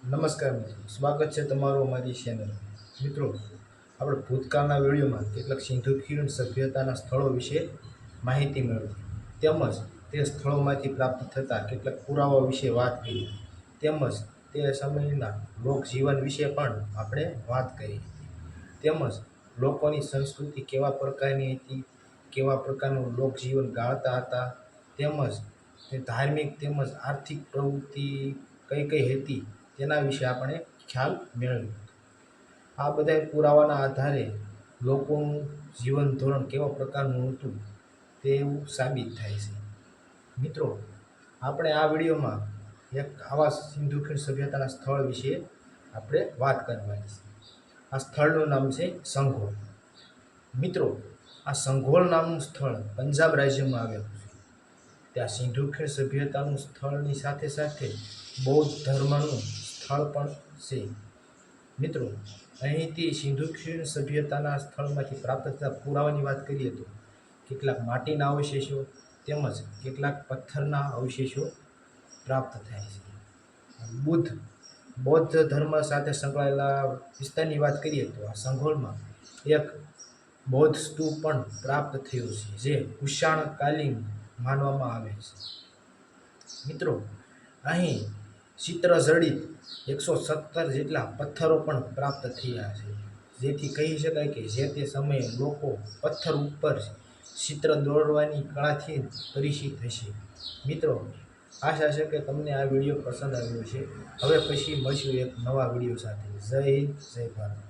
નમસ્કાર મિત્રો, સ્વાગત છે તમારું અમારી ચેનલ. મિત્રો, આપણે ભૂતકાળના વિડીયોમાં કેટલાક સિંધુ ખીણ સભ્યતાના સ્થળો વિશે માહિતી મેળવી, તેમજ તે સ્થળોમાંથી પ્રાપ્ત થતા કેટલાક પુરાવા વિશે વાત કરી, તેમજ તે સમયના લોકજીવન વિશે પણ આપણે વાત કરી, તેમજ લોકોની સંસ્કૃતિ કેવા પ્રકારની હતી, કેવા પ્રકારનું લોકજીવન ગાળતા હતા, તેમજ તે ધાર્મિક તેમજ આર્થિક પ્રવૃત્તિ કઈ કઈ હતી તેના વિશે આપણે ખ્યાલ મેળવ્યો. આ બધા પુરાવાના આધારે લોકોનું જીવન ધોરણ કેવા પ્રકારનું હતું તે એવું સાબિત થાય છે. મિત્રો, આપણે આ વિડીયોમાં એક આવા સિંધુ ખીણ સભ્યતાના સ્થળ વિશે આપણે વાત કરવાની છે. આ સ્થળનું નામ છે સંઘોલ. મિત્રો, આ સંઘોલ નામનું સ્થળ પંજાબ રાજ્યમાં આવેલું છે. ત્યાં સિંધુ ખીણ સભ્યતાનું સ્થળની સાથે સાથે બૌદ્ધ ધર્મનું સ્થળ પણ છે. મિત્રો, અહીંથી સિંધુ ખીણ સભ્યતાના સ્થળમાંથી પ્રાપ્ત થતા પુરાવાની વાત કરીએ તો કેટલાક માટીના અવશેષો તેમજ કેટલાક પથ્થરના અવશેષો પ્રાપ્ત થાય છે. બૌદ્ધ ધર્મ સાથે સંકળાયેલા વિસ્તારની વાત કરીએ તો આ સંઘોલમાં એક બૌદ્ધ સ્તૂપ પણ પ્રાપ્ત થયો છે, જે કુષાણકાલીન માનવામાં આવે છે. મિત્રો, અહીં ચિત્રજડિત 117 જેટલા પથ્થરો પણ પ્રાપ્ત થયા છે, જેથી કહી શકાય કે જે તે સમયે લોકો પથ્થર ઉપર ચિત્ર દોરવાની કળાથી પરિચિત હશે. મિત્રો, આશા છે કે તમને આ વિડીયો પસંદ આવ્યો છે. હવે પછી મળશું એક નવા વિડીયો સાથે. જય હિન્દ, જય ભારત.